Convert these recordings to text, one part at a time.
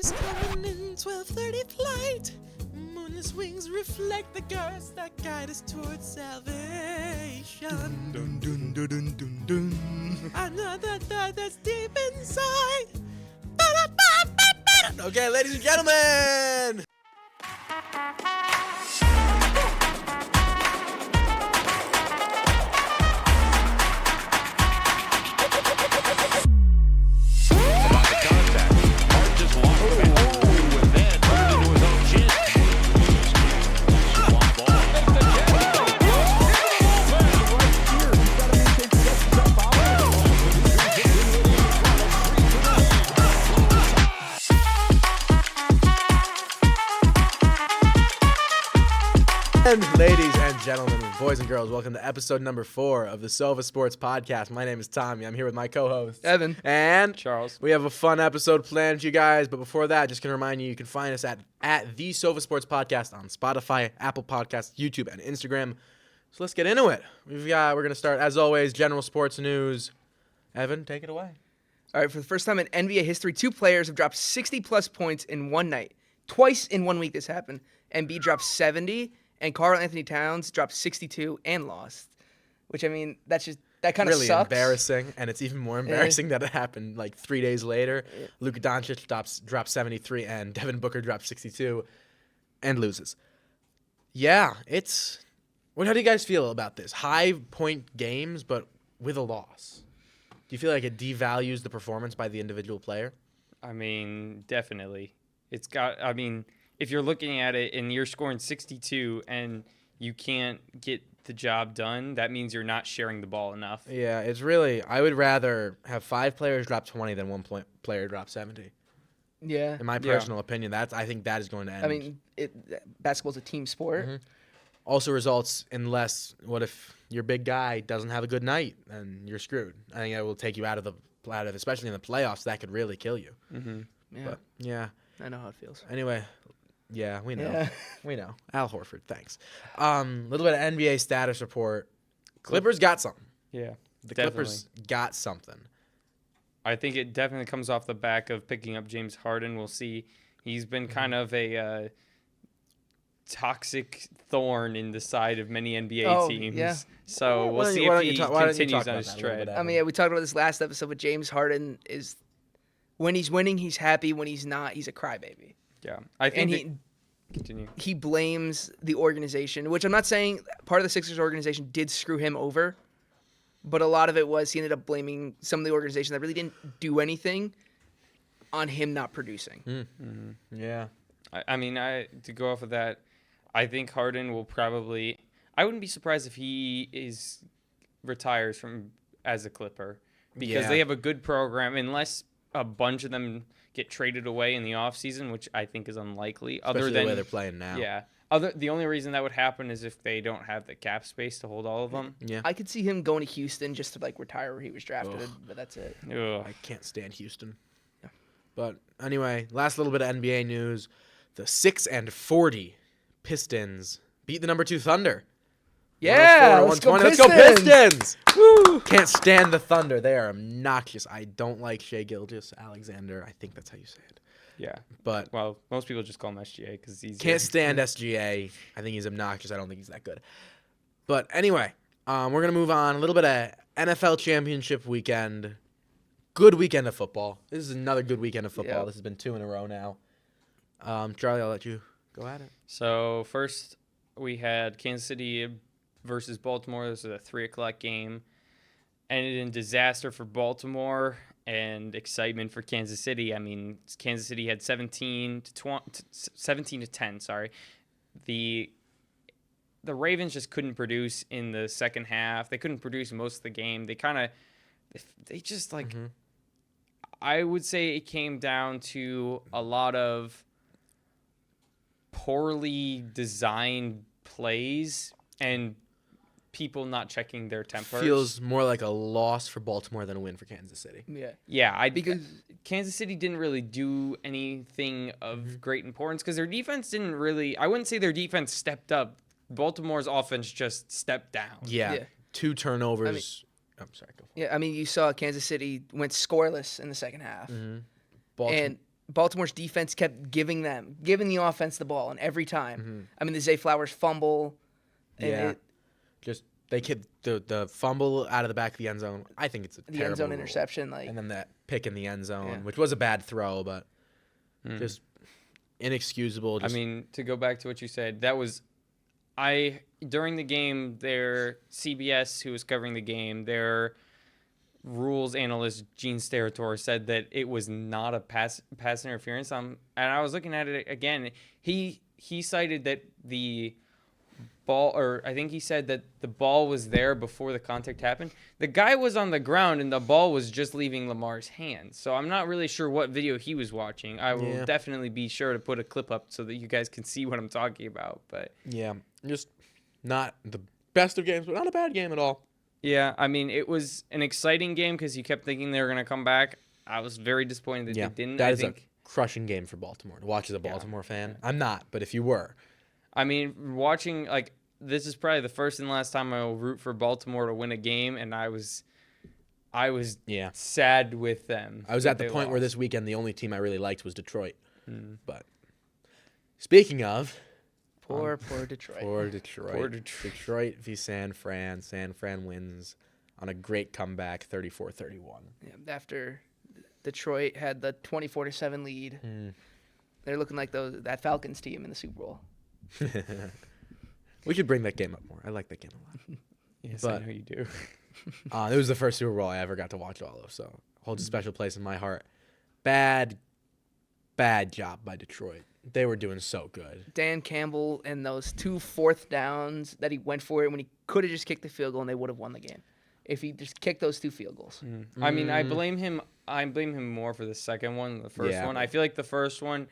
is coming in 12:30 flight. Moonless wings reflect the ghosts that guide us towards salvation. Dun, dun, dun, dun, dun, dun. Another thought that's deep inside. Okay, ladies and gentlemen. Ladies and gentlemen, boys and girls, welcome to episode number 4 of the Sova Sports Podcast. My name is Tommy. I'm here with my co-host, Evan. And Charles. We have a fun episode planned for you guys, but before that, just going to remind you can find us at the Sova Sports Podcast on Spotify, Apple Podcasts, YouTube, and Instagram. So let's get into it. We're going to start, as always, general sports news. Evan, take it away. All right, for the first time in NBA history, 2 players have dropped 60-plus points in one night. Twice in 1 week this happened. Embiid dropped 70, and Karl Anthony Towns dropped 62 and lost. Which, I mean, that kind of really sucks. Embarrassing, and it's even more embarrassing that it happened like 3 days later. Yeah. Luka Doncic drops 73, and Devin Booker drops 62 and loses. Yeah, how do you guys feel about this? High-point games, but with a loss. Do you feel like it devalues the performance by the individual player? I mean, definitely. If you're looking at it and you're scoring 62 and you can't get the job done, that means you're not sharing the ball enough. Yeah, I would rather have 5 players drop 20 than 1 player drop 70. Yeah. In my personal opinion, I think that is going to end. I mean, basketball's a team sport. Mm-hmm. Also results in less. What if your big guy doesn't have a good night and you're screwed? I think that will take you out of especially in the playoffs. That could really kill you. Mm-hmm. Yeah. But, yeah. I know how it feels. Anyway, yeah, we know. Yeah. We know. Al Horford, thanks. Little bit of NBA status report. Clippers got something. Yeah, Clippers got something. I think it definitely comes off the back of picking up James Harden. We'll see. He's been kind of a toxic thorn in the side of many NBA teams. Yeah. So we'll see if he continues on his tread. I mean, we talked about this last episode with James Harden. Is when he's winning, he's happy. When he's not, he's a crybaby. Yeah, I think. Continue. He blames the organization, which I'm not saying part of the Sixers organization did screw him over, but a lot of it was he ended up blaming some of the organization that really didn't do anything on him not producing. Mm-hmm. Yeah. To go off of that, I think Harden will probably. I wouldn't be surprised if he retires as a Clipper because they have a good program, unless a bunch of them get traded away in the offseason, which I think is unlikely. Especially the way they're playing now. Yeah. The only reason that would happen is if they don't have the cap space to hold all of them. Yeah. I could see him going to Houston just to retire where he was drafted, but that's it. Ugh. I can't stand Houston. Yeah. But anyway, last little bit of NBA news. The 6-40 Pistons beat the number 2 Thunder. Yeah, let's go Pistons. Let's go Pistons. Woo! Can't stand the Thunder. They are obnoxious. I don't like Shai Gilgeous-Alexander. I think that's how you say it. Yeah. But most people just call him SGA because he's can't stand SGA. I think he's obnoxious. I don't think he's that good. But anyway, we're going to move on. A little bit of NFL championship weekend. Good weekend of football. This is another good weekend of football. Yep. This has been 2 in a row now. Charlie, I'll let you go at it. So first we had Kansas City versus Baltimore. This was a 3:00 game. Ended in disaster for Baltimore and excitement for Kansas City. I mean, Kansas City had 17 to 10. Sorry, the Ravens just couldn't produce in the second half. They couldn't produce most of the game. I would say it came down to a lot of poorly designed plays and people not checking their tempers. Feels more like a loss for Baltimore than a win for Kansas City. Yeah. Because Kansas City didn't really do anything of great importance because their defense didn't really. I wouldn't say their defense stepped up. Baltimore's offense just stepped down. Yeah. 2 turnovers. I'm sorry. Go for it. Yeah, I mean, you saw Kansas City went scoreless in the second half. Mm-hmm. And Baltimore's defense kept giving the offense the ball, and every time. I mean, the Zay Flowers fumble. And Yeah. Just they kept the fumble out of the back of the end zone. I think it's a the terrible end zone rule. interception, And then that pick in the end zone, Yeah. which was a bad throw, but just inexcusable. I mean, to go back to what you said, that was during the game, their CBS, who was covering the game, their rules analyst Gene Steratore said that it was not a pass interference. And I was looking at it again. He cited that the ball, or I think he said that the ball was there before the contact happened. The guy was on the ground and the ball was just leaving Lamar's hands. So I'm not really sure what video he was watching. I will definitely be sure to put a clip up so that you guys can see what I'm talking about. But yeah, just not the best of games, but not a bad game at all. yeah, I mean, it was an exciting game because you kept thinking they were going to come back. I was very disappointed that they didn't. That is a crushing game for Baltimore to watch as a Baltimore fan. I'm not, but if you were. I mean, watching, like, this is probably the first and last time I will root for Baltimore to win a game, and I was sad with them. I was at the point where this weekend the only team I really liked was Detroit. But speaking of... Poor Detroit. Poor Detroit. Detroit v. San Fran. San Fran wins on a great comeback, 34-31. Yeah, after Detroit had the 24-7 lead, they're looking like that Falcons team in the Super Bowl. We should bring that game up more. I like that game a lot. Yes, I know you do. It was the first Super Bowl I ever got to watch all of, so holds a special place in my heart. Bad job by Detroit. They were doing so good. Dan Campbell and those 2 4th downs that he went for it when he could have just kicked the field goal and they would have won the game. If he just kicked those 2 field goals. I mean, I blame him more for the second one than the first one. I feel like the first one,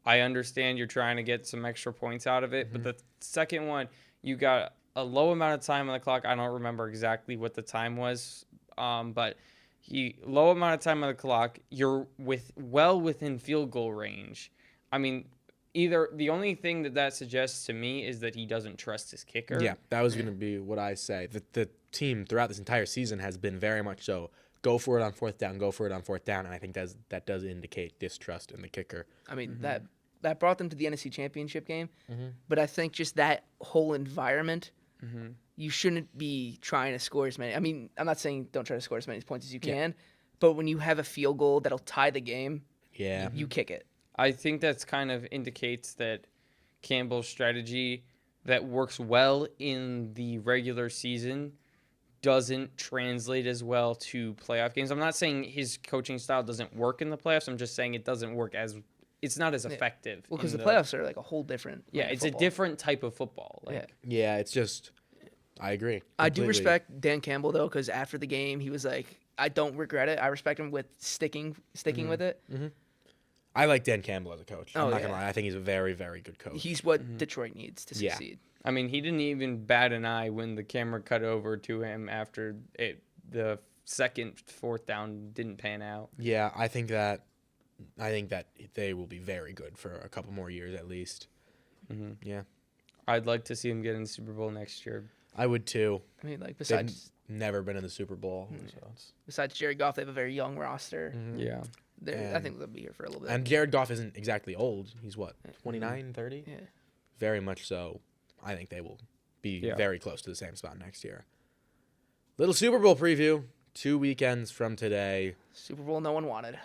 I understand you're trying to get some extra points out of it, but the second one, you got a low amount of time on the clock. I don't remember exactly what the time was, but low amount of time on the clock. You're well within field goal range. I mean, the only thing that suggests to me is that he doesn't trust his kicker. Yeah, that was going to be what I say. The team throughout this entire season has been very much so. Go for it on 4th down. Go for it on 4th down. And I think that does indicate distrust in the kicker. I mean, that brought them to the NFC Championship game. But I think just that whole environment, you shouldn't be trying to score as many. I mean, I'm not saying don't try to score as many points as you can, but when you have a field goal that'll tie the game, you kick it. I think that's kind of indicates that Campbell's strategy that works well in the regular season doesn't translate as well to playoff games. I'm not saying his coaching style doesn't work in the playoffs. I'm just saying it doesn't work it's not as effective. Well, because the playoffs are like a whole different. It's football. a different type of football. It's just, I agree. Completely. I do respect Dan Campbell though, because after the game he was like, I don't regret it. I respect him with sticking with it. I like Dan Campbell as a coach. I'm not going to lie. I think he's a very, very good coach. He's what Detroit needs to succeed. I mean, he didn't even bat an eye when the camera cut over to him after the second 4th down didn't pan out. Yeah, I think that they will be very good for a couple more years at least. Yeah. I'd like to see him get in the Super Bowl next year. I would too. I mean, like They've never been in the Super Bowl. Besides Jared Goff, they have a very young roster. Yeah. I think they'll be here for a little bit. And Jared Goff isn't exactly old. He's what, 29, 30? Yeah. Very much so. I think they will be very close to the same spot next year. Little Super Bowl preview. 2 weekends from today. Super Bowl no one wanted.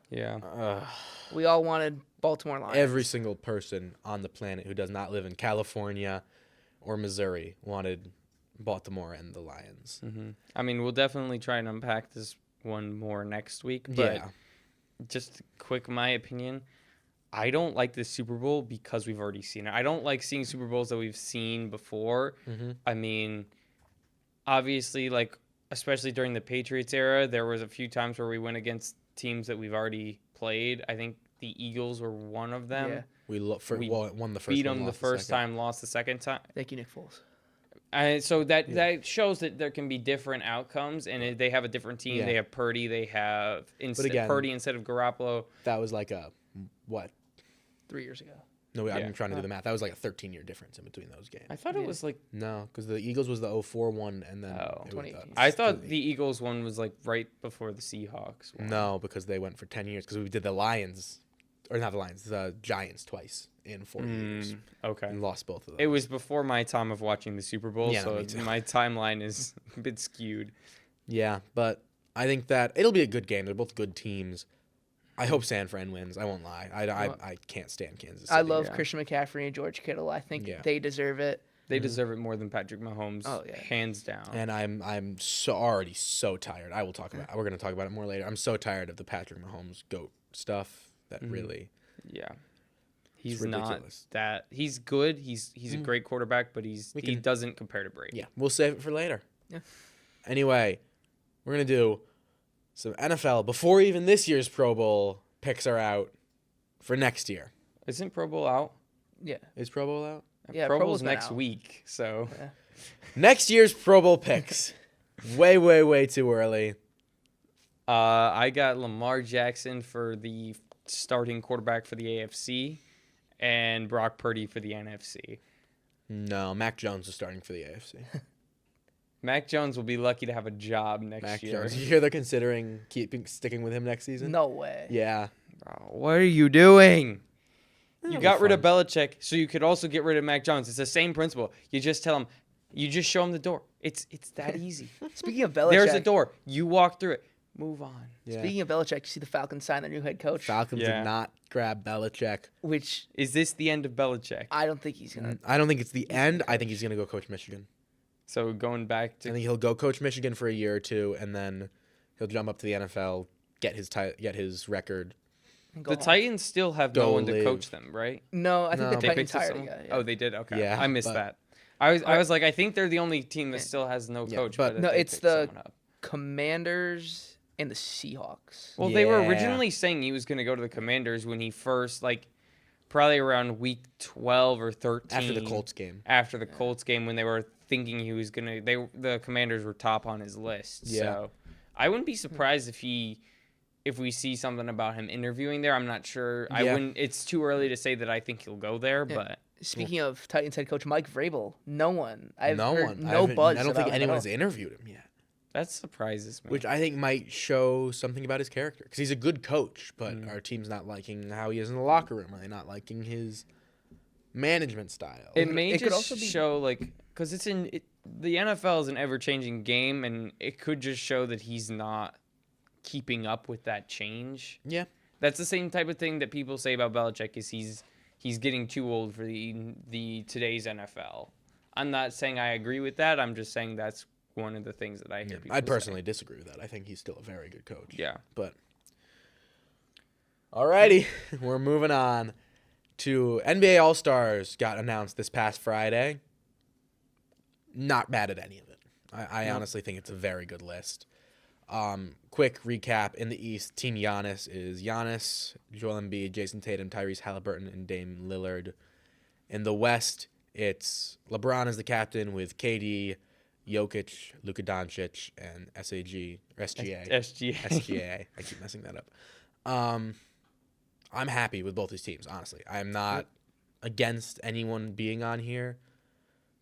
Yeah. We all wanted Baltimore Lions. Every single person on the planet who does not live in California or Missouri wanted Baltimore and the Lions. I mean, we'll definitely try and unpack this one more next week. But just quick, my opinion, I don't like this Super Bowl because we've already seen it. I don't like seeing Super Bowls that we've seen before. I mean, obviously, like, especially during the Patriots era, there was a few times where we went against teams that we've already played. I think the Eagles were one of them. Yeah. We won the first beat one, them the first time, lost the second time. Thank you, Nick Foles. And so that shows that there can be different outcomes, and they have a different team. Yeah. They have Purdy. They have Purdy instead of Garoppolo. That was like a, what? 3 years ago. No, I'm trying to do the math. That was like a 13-year difference in between those games. I thought it was like... No, because the Eagles was the 0-4 one, and then... Oh, 2018. I thought the Eagles one was like right before the Seahawks one. No, because they went for 10 years, because we did the Lions or not the Lions, the Giants twice in 4 years. Okay. And lost both of those. It was before my time of watching the Super Bowl, Yeah, no, so me too. my timeline is a bit skewed. Yeah, but I think that it'll be a good game. They're both good teams. I hope San Fran wins. I won't lie. I can't stand Kansas City. I love Yeah. Christian McCaffrey and George Kittle. I think Yeah. they deserve it. They deserve it more than Patrick Mahomes, Oh, yeah. hands down. And I'm already so tired. We're going to talk about it more later. I'm so tired of the Patrick Mahomes GOAT stuff that really Yeah. He's not ridiculous. that. He's good. He's a great quarterback, but he doesn't compare to Brady. Yeah, we'll save it for later. Yeah. Anyway, we're going to do some NFL before even this year's Pro Bowl picks are out for next year. Isn't Pro Bowl out? Yeah. Is Pro Bowl out? Yeah, Pro Pro Bowl's Bowl's been next out. week, so Next year's Pro Bowl picks. way too early. I got Lamar Jackson for the starting quarterback for the AFC, and Brock Purdy for the NFC. No, Mac Jones is starting for the AFC. Mac Jones will be lucky to have a job next Mac year. Jones. You hear they're considering sticking with him next season? No way. Yeah. Bro, what are you doing? You It'll got be rid of fun. Belichick, so you could also get rid of Mac Jones. It's the same principle. You just tell him, you just show him the door. It's that easy. Speaking of Belichick, There's a door. You walk through it. Move on. Yeah. Speaking of Belichick, you see the Falcons sign their new head coach, Falcons Yeah. did not grab Belichick. which Is this the end of Belichick? I don't think he's gonna. I don't think it's the end. I think he's going to go coach Michigan. So going back I to think he'll go coach Michigan for a year or two, and then he'll jump up to the NFL, get his record. go the home. Titans, still have no Go one to live. coach them, right? No, I think No. the They Titans picked hired a someone? guy. Oh, they did. Okay, Yeah, I missed but- that. I was like, I think they're the only team that still has no Yeah, coach. but- that No, they it's picked the- someone up. Commanders and the Seahawks. Well, they were Yeah. originally saying he was going to go to the Commanders when he first, probably around week 12 or 13. After the Colts game. After the Colts game, when they were thinking he was going to, the Commanders were top on his list. Yeah. So I wouldn't be surprised if we see something about him interviewing there. I'm not sure. Yeah. It's too early to say that I think he'll go there, Yeah. but Speaking of Titans head coach Mike Vrabel, no one. I've no heard one. no buzz. I don't think about him at anyone's all. interviewed him yet, that surprises me. which I think might show something about his character. Because he's a good coach, but Mm. our team's not liking how he is in the locker room. Are they not liking his management style? It may It could just also be- show because the NFL is an ever-changing game, and it could just show that he's not keeping up with that change. Yeah. That's the same type of thing that people say about Belichick is he's getting too old for the today's NFL. I'm not saying I agree with that. I'm just saying that's one of the things that I hear people I'd say. personally disagree with that. I think he's still a very good coach. Yeah. But alrighty, we're moving on to NBA All Stars got announced this past Friday. Not mad at any of it. I honestly think it's a very good list. Quick recap in the East: Team Giannis is Giannis, Joel Embiid, Jason Tatum, Tyrese Halliburton, and Dame Lillard. In the West, it's LeBron as the captain with KD, Jokic, Luka Doncic, and SGA. SGA. I keep messing that up. I'm happy with both these teams, honestly. I'm not against anyone being on here.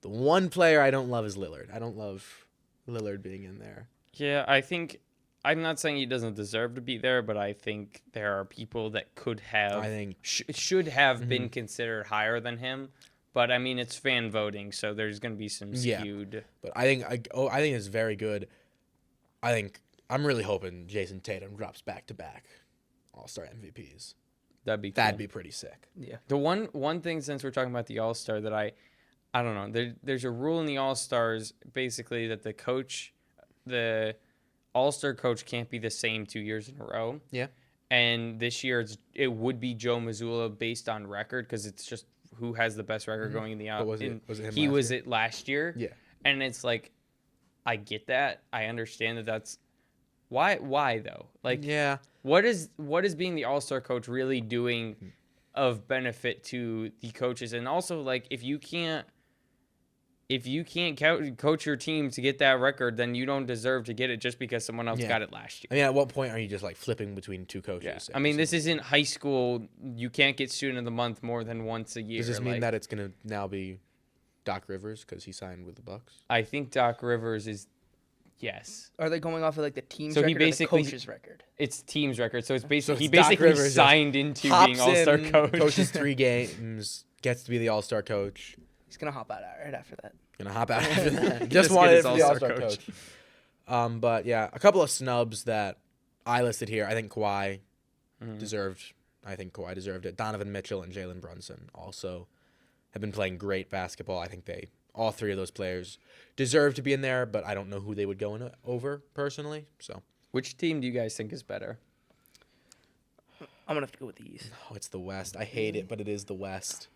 The one player I don't love is Lillard. I don't love Lillard being in there. Yeah, I think I'm not saying he doesn't deserve to be there, but I think there are people that could have I think should have been considered higher than him. But I mean, it's fan voting, so there's going to be some Yeah. skewed. But I think it's very good. I'm really hoping Jason Tatum drops back-to-back All-Star MVPs. That'd be cool. That'd be pretty sick. Yeah. The one thing, since we're talking about the All Star, that I don't know. There's a rule in the All Stars basically that the All Star coach can't be the same 2 years in a row. Yeah. And this year it would be Joe Mazzulla based on record because it's just who has the best record going in the But was it him he last was year? it last year. Yeah. And it's like, I get that. I understand that that's why though. Like, Yeah. what is being the All-Star coach really doing of benefit to the coaches? And also, like, if you can't coach your team to get that record, then you don't deserve to get it just because someone else Yeah. got it last year. I mean, at what point are you just like flipping between two coaches? I mean, this isn't high school. You can't get student of the month more than once a year. Does this mean like, that it's gonna now be Doc Rivers because he signed with the Bucks? I think Doc Rivers is Yes. Are they going off of like the team's So he record or the basically- coach's record? It's team's record, so it's basically it's he Doc basically Rivers just signed into Hops being all-star in, coach. coaches 3 games, gets to be the all-star coach. He's gonna hop out right after that. Gonna hop out after that. Just Just get wanted his it for the all-star all-star coach. But yeah, a couple of snubs that I listed here. I think Kawhi deserved. I think Kawhi deserved it. Donovan Mitchell and Jalen Brunson also have been playing great basketball. I think all 3 of those players deserve to be in there, but I don't know who they would go in over personally. So Which team do you guys think is better? I'm gonna have to go with the East. oh, it's the West. I hate it, but it is the West.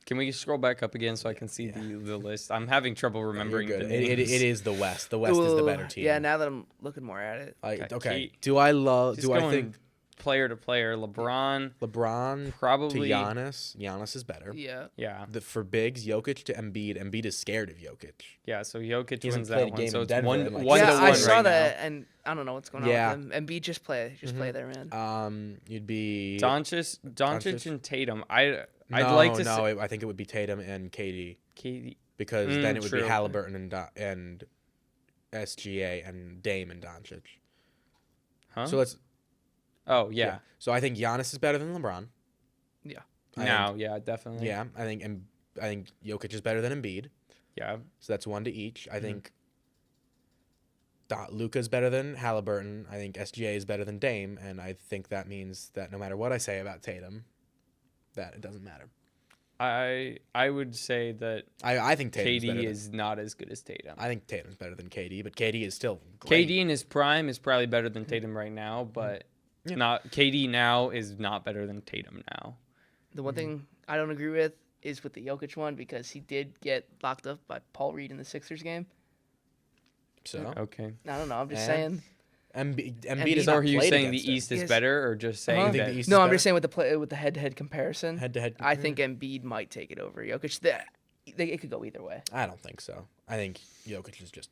Can we scroll back up again so I can see the list? I'm having trouble remembering You're the good. names. It is the West. The West is the better Ooh, team. Yeah, now that I'm looking more at it. Okay. Kate. Do I love? Just Do I going think player to player? LeBron, LeBron probably. to Giannis? Giannis is better. Yeah. Yeah, For bigs, Jokic to Embiid. Embiid is scared of Jokic. yeah. So Jokic He hasn't wins played a that one. game So in it's Denver one, in, like, one yeah, to I one saw right that, and I don't know what's going Yeah. on with him. Embiid just play there, man. You'd be now. Doncic and Tatum. I'd no, like to no. I think it would be Tatum and KD see. because then it would be True. Halliburton and SGA and Dame and Doncic. Huh? So let's. Oh yeah. So I think Giannis is better than LeBron. Yeah. I Now, think- yeah, definitely. Yeah, I think Jokic is better than Embiid. Yeah. So that's 1 to each. Mm-hmm. I think Luka's better than Halliburton. I think SGA is better than Dame, and I think that means that no matter what I say about Tatum, that it doesn't matter. I would say that I think Tatum's better KD than, is not as good as Tatum. I think Tatum's better than KD, but KD is still great. KD in his prime is probably better than Tatum right now, but Yeah. not KD now is not better than Tatum now. The one thing I don't agree with is with the Jokic one because he did get locked up by Paul Reed in the Sixers game. So Okay. I don't know. I'm just And- saying. Embiid is So not are you played saying against the East him. is Yes. better, or just saying Uh-huh. You think that? the East No, is I'm better? just saying with the head-to-head comparison. Head-to-head I comparison? think Embiid might take it over Jokic. It could go either way. I don't think so. I think Jokic is just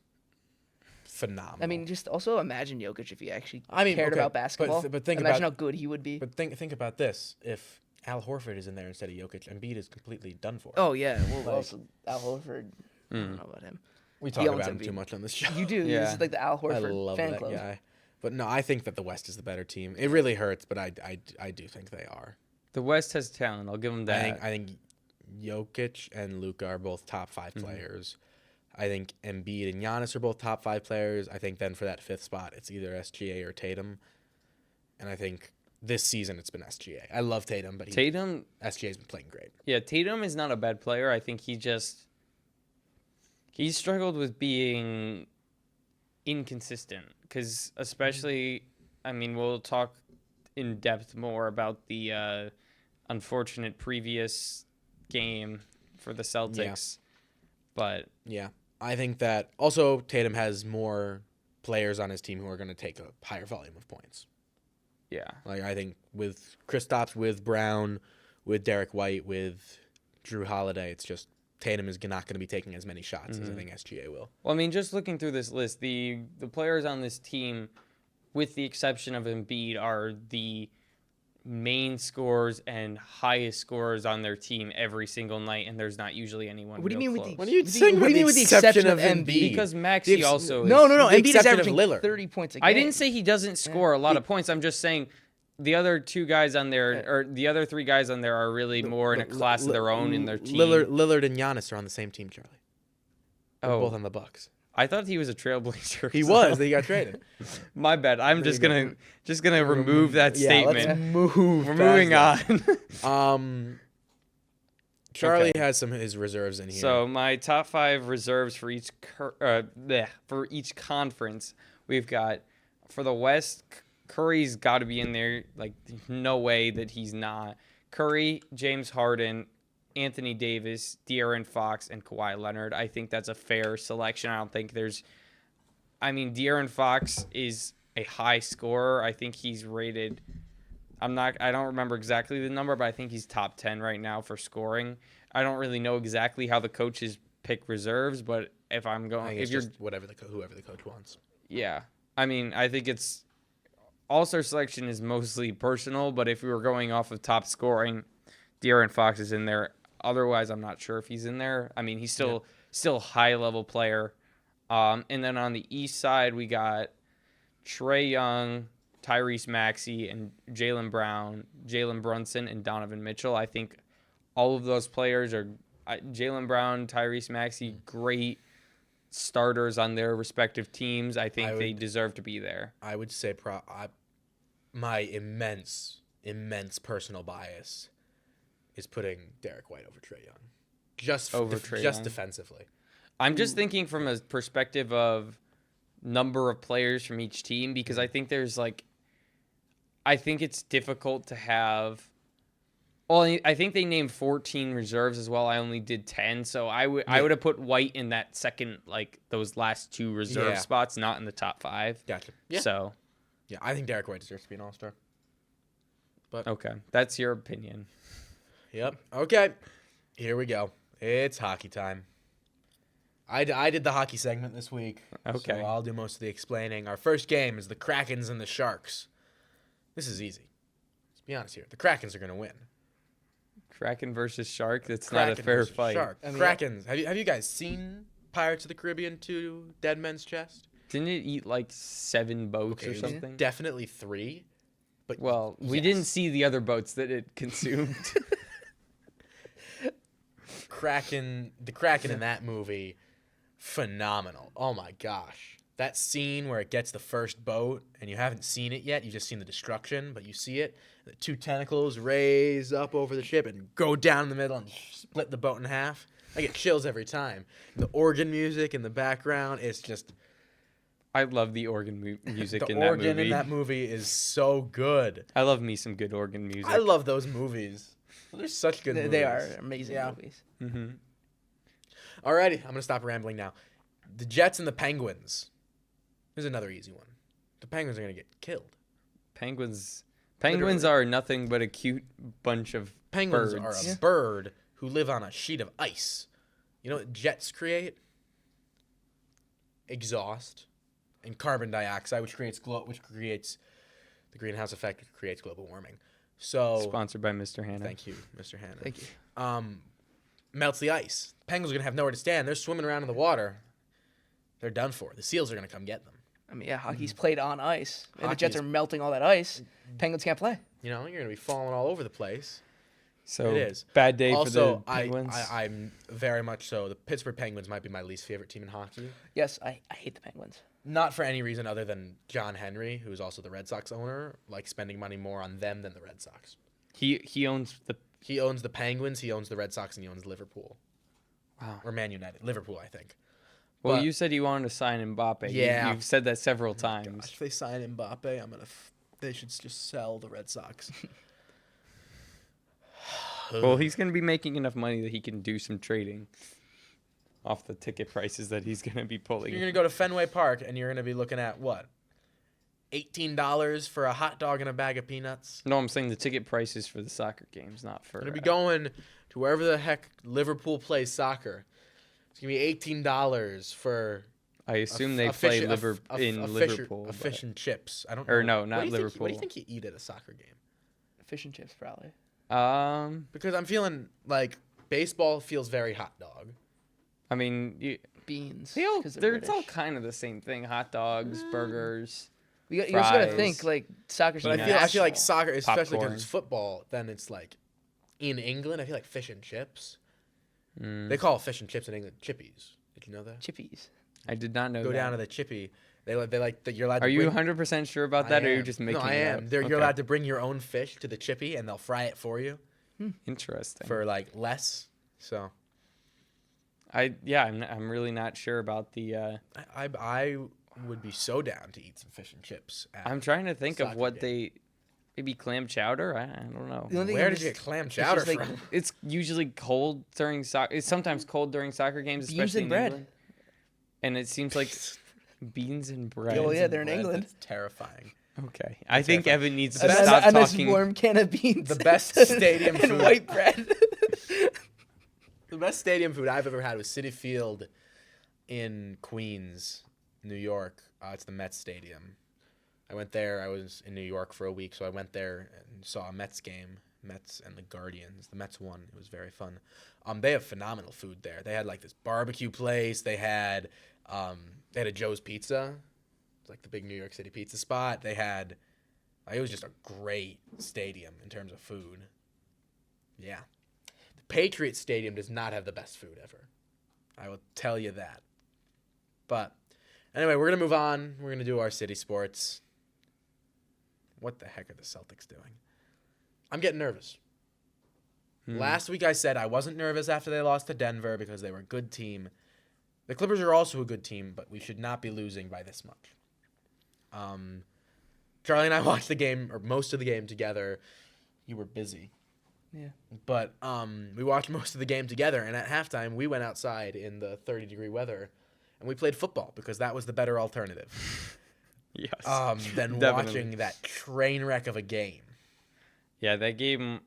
phenomenal. I mean, just also imagine Jokic if he actually I mean, cared okay, about basketball. but think imagine about- how good he would be. But think about this: if Al Horford is in there instead of Jokic, Embiid is completely done for. Oh yeah, well, Like- also Al Horford. I don't know about him. we he talk owns about him Embiid. too much on this show. You do. Yeah. This is like the Al I Horford love fan that club. guy. But no, I think that the West is the better team. It really hurts, but I do think they are. The West has talent. I'll give them that. I think Jokic and Luka are both top 5 players. I think Embiid and Giannis are both top 5 players. I think then for that 5th spot, it's either SGA or Tatum. And I think this season it's been SGA. I love Tatum, but Tatum, SGA's been playing great. yeah, Tatum is not a bad player. I think he struggled with being inconsistent because especially, I mean, we'll talk in depth more about the unfortunate previous game for the Celtics, but Yeah. I think that also Tatum has more players on his team who are going to take a higher volume of points. yeah, Like I think with Kristaps, with Brown, with Derek White, with Drew Holiday, it's just Tatum is not going to be taking as many shots as I think SGA will. well, I mean, just looking through this list, the players on this team, with the exception of Embiid, are the main scorers and highest scorers on their team every single night, and there's not usually anyone. What do you real mean with close. the? What are you what do saying what do you with mean the with the exception exception of of Embiid? Embiid? Because Maxey The ex- also No, is, no, no. the Embiid is exception of averaging Lillard. 30 points a game. I didn't say he doesn't score a lot of points. I'm just saying the other 2 guys on there, or the other 3 guys on there, are really more in a class of their own in their team. Lillard and Giannis are on the same team, Charlie. They're Oh. both on the Bucks. I thought he was a Trailblazer. He so- was. He got traded. My bad. I'm There just you go. gonna remove that statement. Let's move. We're past moving that. on. Charlie Okay. has some of his reserves in here. So my top 5 reserves for each for each conference, we've got for the West, Curry's got to be in there. Like, no way that he's not. Curry, James Harden, Anthony Davis, De'Aaron Fox, and Kawhi Leonard. I think that's a fair selection. I don't think there's. I mean, De'Aaron Fox is a high scorer. I think he's rated. I don't remember exactly the number, but I think he's top 10 right now for scoring. I don't really know exactly how the coaches pick reserves, but if I'm I going, think if it's you're, just whoever the coach wants. yeah, I mean, I think it's all-star selection is mostly personal, but if we were going off of top scoring, De'Aaron Fox is in there. Otherwise, I'm not sure if he's in there. I mean, he's still a high-level player. And then on the East side, we got Trae Young, Tyrese Maxey, and Jaylen Brown, Jalen Brunson, and Donovan Mitchell. I think all of those players are Jaylen Brown, Tyrese Maxey, great starters on their respective teams. I think they deserve to be there. I would say my immense personal bias is putting Derek White over Trae Young. Just Young. Defensively. I'm just thinking from a perspective of number of players from each team, because I think it's difficult to have. Well, I think they named 14 reserves as well. I only did 10, so I would have put White in that second, like those last 2 reserve spots, not in the top 5. Gotcha. Yeah. So, yeah, I think Derek White deserves to be an All-Star. But okay, that's your opinion. Yep. Okay. Here we go. It's hockey time. I did the hockey segment this week. Okay. So I'll do most of the explaining. Our first game is the Krakens and the Sharks. This is easy. Let's be honest here. The Krakens are going to win. Kraken versus Shark. That's Kraken not a fair versus fight. Shark. Krakens. Have you guys seen Pirates of the Caribbean 2: Dead Men's Chest? Didn't it eat like 7 boats or it was something? Definitely 3. But well, we didn't see the other boats that it consumed. The Kraken in that movie, phenomenal. Oh my gosh. That scene where it gets the first boat and you haven't seen it yet, you've just seen the destruction, but you see it. The 2 tentacles raise up over the ship and go down in the middle and split the boat in half. I get chills every time. The organ music in the background, it's just... I love the organ music in the that organ movie. in that movie is so good. I love me some good organ music. I love those movies. They're such good movies. They are amazing movies. Mm-hmm. Alrighty, I'm going to stop rambling now. The Jets and the Penguins. Here's another easy one. The Penguins are going to get killed. Penguins Literally. are nothing but a cute bunch of Penguins birds. are a bird who live on a sheet of ice. You know what jets create? Exhaust and carbon dioxide, which creates the greenhouse effect, which creates global warming. So Sponsored by Mr. Hanna. thank you, Mr. Hanna. Thank you. Melts the ice. Penguins are gonna have nowhere to stand. They're swimming around in the water. They're done for. The seals are gonna come get them. I mean, yeah, hockey's played on ice. And the Hockey Jets is- are melting all that ice. Penguins can't play. You know, you're gonna be falling all over the place. So It is. bad day Also, for the Penguins. I'm very much so. The Pittsburgh Penguins might be my least favorite team in hockey. Yes, I hate the Penguins. Not for any reason other than John Henry, who's also the Red Sox owner, likes spending money more on them than the Red Sox. He owns the He owns the Penguins, he owns the Red Sox, and he owns Liverpool. wow. Or Man United. Liverpool, I think. Well, But- you said you wanted to sign Mbappe. Yeah. You've said that several times. Gosh, if they sign Mbappe, they should just sell the Red Sox. Well, he's going to be making enough money that he can do some trading off the ticket prices that he's going to be pulling. You're going to go to Fenway Park, and you're going to be looking at, what, $18 for a hot dog and a bag of peanuts? No, I'm saying the ticket prices for the soccer games, not for. You're going to be going to wherever the heck Liverpool plays soccer. It's going to be $18 for... I assume they a play fish- a Liverpool. A fish and chips. I don't Or know. no, not What do you think- Liverpool. What do you think you eat at a soccer game? Fish and chips, probably. Because I'm feeling like baseball feels very hot dog. I mean, Beans. it's all British. kind of the same thing. Hot dogs, burgers. You also got to fries. think, like, soccer's But I Peanuts. feel like soccer, especially because Popcorn. it's football, then it's like in England, I feel like fish and chips. Mm. They call fish and chips in England chippies. Did you know that? Chippies. I did not know Go that. down to the chippy. They like that. You're allowed. Are to you bring, 100% sure about I that, or are you am. just making No, I it am. up? You're Okay. allowed to bring your own fish to the chippy, and they'll fry it for you Interesting. for like less. So I'm really not sure about the. I would be so down to eat some fish and chips. At I'm trying to think of soccer what game. maybe clam chowder. I don't know. The only thing Where I'm did you just- get clam it's chowder just like from? It's usually cold during soccer. It's sometimes cold during soccer games, Beans especially and in bread. England. And it seems like beans and bread. Oh, yeah, Beans they're and in bread, England. That's terrifying. Okay, I think terrifying. Evan needs to And then, stop and then talking. warm can of beans. The best stadium and food. white bread. The best stadium food I've ever had was Citi Field in Queens, New York. It's the Mets Stadium. I went there. I was in New York for a week, so I went there and saw a Mets game. Mets and the Guardians. The Mets won. It was very fun. They have phenomenal food there. They had like this barbecue place. They had They had a Joe's Pizza. It's like the big New York City pizza spot. They had, it was just a great stadium in terms of food. Yeah. The Patriots Stadium does not have the best food ever. I will tell you that. But anyway, we're going to move on. We're going to do our city sports. What the heck are the Celtics doing? I'm getting nervous. Last week I said I wasn't nervous after they lost to Denver because they were a good team. The Clippers are also a good team, but we should not be losing by this much. Charlie and I watched the game, or most of the game together. You were busy. Yeah. But we watched most of the game together, and at halftime we went outside in the 30-degree weather, and we played football because that was the better alternative. Yes. Than Definitely. watching that train wreck of a game. Yeah, that game,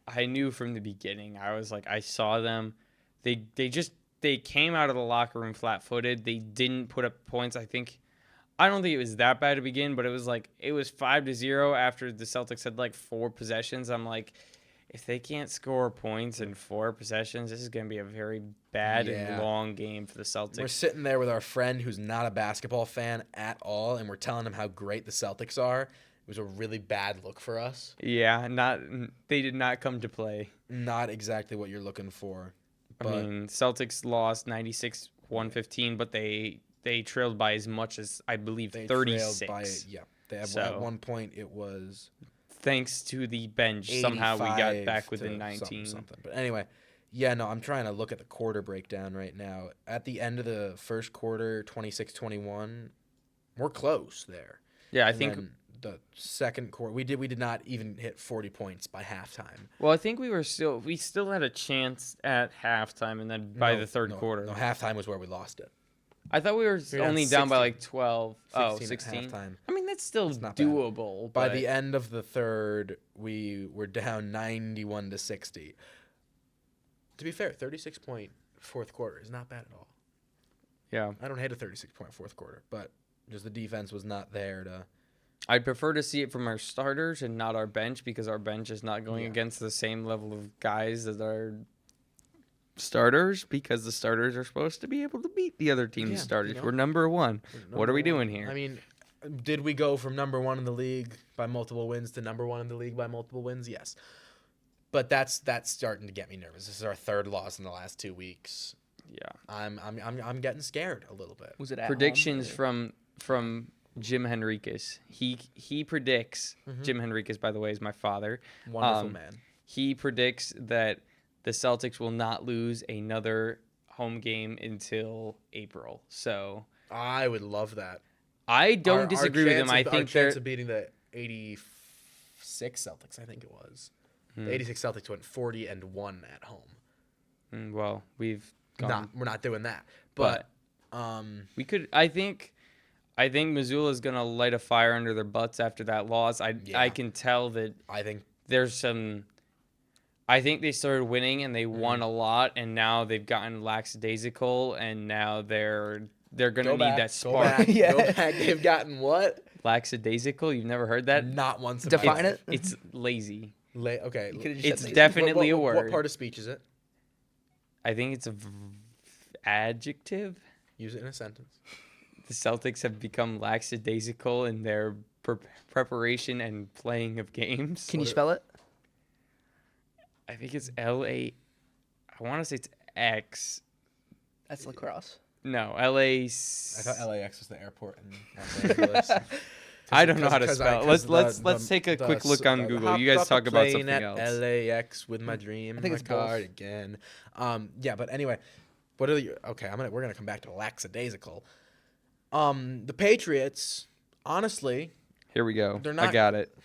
I knew from the beginning. I was like, I saw them. They came out of the locker room flat-footed. They didn't put up points. I don't think it was that bad to begin, but it was 5-0 after the Celtics had 4 possessions. I'm like, if they can't score points in 4 possessions, this is going to be a very bad and long game for the Celtics. We're sitting there with our friend who's not a basketball fan at all, and we're telling him how great the Celtics are. It was a really bad look for us. Yeah, they did not come to play. Not exactly what you're looking for. I mean, Celtics lost 96-115, but they trailed by as much as, I believe, they 36. trailed by, they had, at one point it was thanks to the bench, somehow we got back within 19. Something. But anyway, I'm trying to look at the quarter breakdown right now. At the end of the first quarter, 26-21, we're close there. Yeah, I And think then the second quarter, we did not even hit 40 points by halftime. Well, I think we still had a chance at halftime, and then by the third quarter. No, halftime was where we lost it. I thought we were only down by 12. 16 at halftime. I mean, that's still not bad. doable. By but the end of the third, we were down 91-60. To be fair, 36-point fourth quarter is not bad at all. Yeah. I don't hate a 36-point fourth quarter, but just the defense was not there to. I'd prefer to see it from our starters and not our bench, because our bench is not going against the same level of guys as our starters, because the starters are supposed to be able to beat the other team's starters. We're number one. What are we doing here? I mean, did we go from number 1 in the league by multiple wins to number 1 in the league by multiple wins? Yes. But that's starting to get me nervous. This is our third loss in the last 2 weeks. Yeah. I'm getting scared a little bit. Was it at Predictions home? from Jim Henriquez. He predicts. Jim Henriquez, by the way, is my father. Wonderful man. He predicts that the Celtics will not lose another home game until April. So I would love that. I don't disagree with him. I think our chance they're of beating the 86 Celtics, I think it was. The 86 Celtics went 40-1 at home. Well, we've gone. We're not doing that. But we could. I think Missoula is gonna light a fire under their butts after that loss. I can tell that. I think there's some. I think they started winning and they won a lot, and now they've gotten lackadaisical, and now they're gonna need that spark. Go back. They've gotten what? Lackadaisical? You've never heard that? Not once. Define it. It's lazy. Okay. It's definitely a word. What part of speech is it? I think it's a adjective. Use it in a sentence. The Celtics have become lackadaisical in their preparation and playing of games. Can you spell it? I think it's L-A. I want to say it's X. That's lacrosse. No, L-A. I thought LAX was the airport in Los Angeles. I don't know how to spell. Let's take a quick look on Google. You guys talk about something else. LAX with my dream. I think my it's both. cardigan. But anyway, what are you? Okay, we're gonna come back to lackadaisical. The Patriots, honestly. Here we go. They're not. I got it.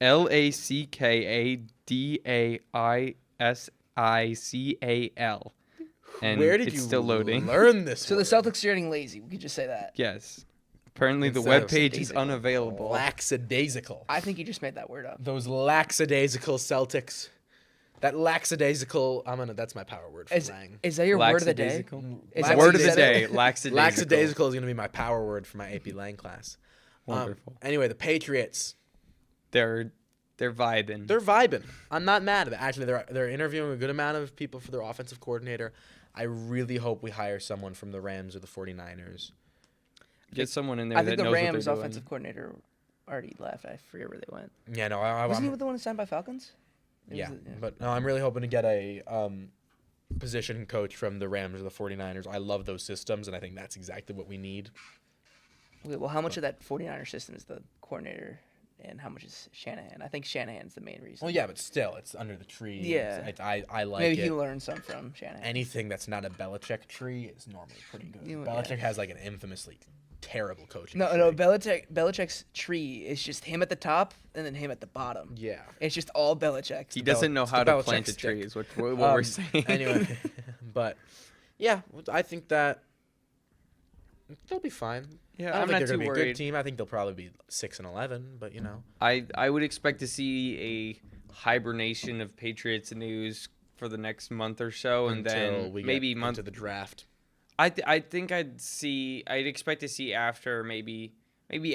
Lackadaisical. And Where did it's you still loading. learn this? So the Celtics are getting lazy. We could just say that. Yes. Apparently the Instead of webpage is lackadaisical. unavailable. Lackadaisical. I think you just made that word up. Those lackadaisical Celtics. That lackadaisical. That's my power word for Lang. Is that your word of the day? Lackadaisical? Is that Word of the what you day. said? Lackadaisical. Lackadaisical is gonna be my power word for my AP Lang class. Wonderful. Anyway, the Patriots. They're vibing. They're vibing. I'm not mad at it. Actually, they're interviewing a good amount of people for their offensive coordinator. I really hope we hire someone from the Rams or the 49ers. Get someone in there I that think the knows Rams what they're offensive doing. coordinator already left. I forget where they went. Yeah, no, Wasn't he the one signed by Falcons? yeah, but no, I'm really hoping to get a position coach from the Rams or the 49ers. I love those systems, and I think that's exactly what we need. Okay, well, how much of that 49er system is the coordinator, and how much is Shanahan? I think Shanahan's the main reason. Well, yeah, but still, it's under the tree. Yeah. I like Maybe it. he learned some from Shanahan. Anything that's not a Belichick tree is normally pretty good. Yeah. Belichick has like an infamously terrible coaching No, tree. Belichick's tree is just him at the top and then him at the bottom. Yeah. It's just all Belichick. He doesn't know it's how the to Belichick plant a stick. tree, is what we're saying. Anyway, but yeah, I think that they'll be fine. Yeah, I don't I'm think not they're too gonna be a worried. good team. I think they'll probably be 6-11, but you know. I would expect to see a hibernation of Patriots news for the next month or so, and until then we maybe get month. into the draft. I think I'd expect to see after maybe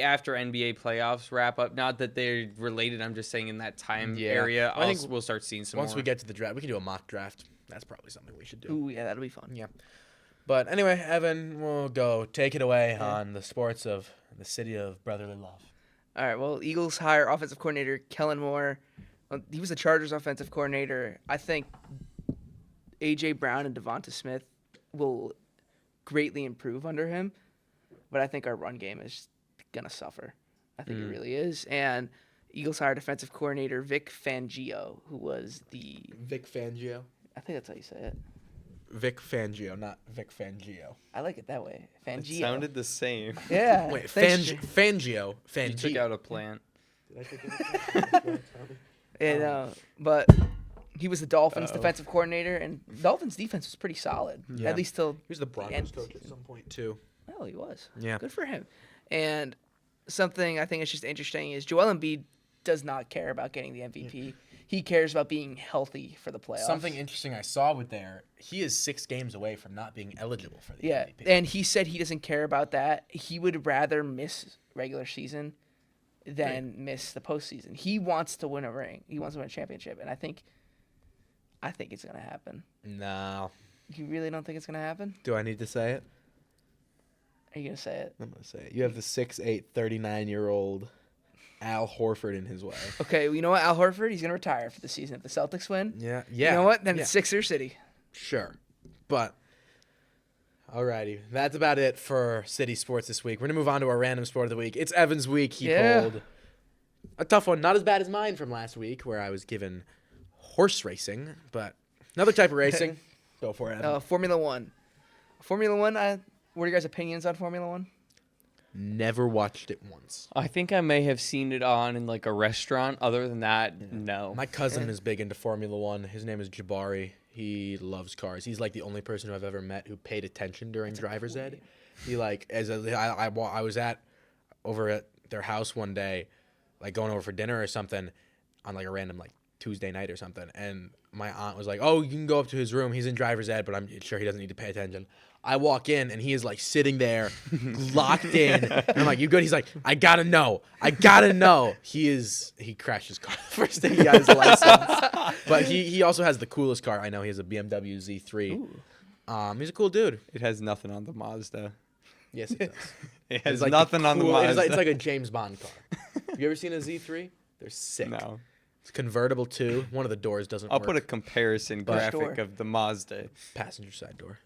after NBA playoffs wrap up. Not that they're related. I'm just saying in that time Yeah. area, I think we'll start seeing some Once more. we get to the draft, we can do a mock draft. That's probably something we should do. Ooh, yeah, that'll be fun. Yeah. But anyway, Evan, we'll go take it away on the sports of the city of brotherly love. All right, well, Eagles hire offensive coordinator Kellen Moore. He was the Chargers offensive coordinator. I think A.J. Brown and Devonta Smith will greatly improve under him, but I think our run game is going to suffer. I think it really is. And Eagles hired defensive coordinator Vic Fangio, who was the... Vic Fangio. I think that's how you say it. Vic Fangio, not Vic Fangio. I like it that way. It Fangio. sounded the same. Yeah. Wait, thanks, Fangio. You took out a plant. But he was the Dolphins defensive coordinator, and Dolphins defense was pretty solid, Yeah. at least till He was the Broncos end. coach at some point too. Well, he was. Yeah. Good for him. And something I think is just interesting is Joel Embiid does not care about getting the MVP. He cares about being healthy for the playoffs. Something interesting I saw with there, he is 6 games away from not being eligible for the Yeah, MVP. and he said he doesn't care about that. He would rather miss regular season than miss the postseason. He wants to win a ring. He wants to win a championship, and I think it's gonna happen. No. You really don't think it's gonna happen? Do I need to say it? Are you gonna say it? I'm going to say it. You have the 6'8", 39-year-old Al Horford in his way. Okay, well, you know what? Al Horford, he's gonna retire after the season if the Celtics win. Yeah. You know what? Then yeah. it's Sixer City. Sure. But, alrighty. That's about it for City Sports this week. We're going to move on to our random sport of the week. It's Evan's week. He pulled a tough one. Not as bad as mine from last week, where I was given horse racing, but another type of racing. Go for it, Evan. Formula One. Formula One, what are your guys' opinions on Formula One? Never watched it once. I think I may have seen it on in like a restaurant. Other than that, no. My cousin is big into Formula One. His name is Jabari. He loves cars. He's like the only person who I've ever met who paid attention during driver's ed. He like I was over at their house one day, like going over for dinner or something, on like a random like Tuesday night or something, and my aunt was like, "Oh, you can go up to his room. He's in driver's ed, but I'm sure he doesn't need to pay attention." I walk in and he is like sitting there, locked in. And I'm like, "You good?" He's like, "I gotta know. I gotta know." He crashed his car the first day he got his license. But he also has the coolest car. I know he has a BMW Z3. He's a cool dude. It has nothing on the Mazda. Yes, it does. It has It's like nothing on the cool- Mazda. It's like a James Bond car. Have you ever seen a Z3? They're sick. No. It's convertible too. One of the doors doesn't I'll work. put a comparison Which door? graphic of the Mazda. Passenger side door.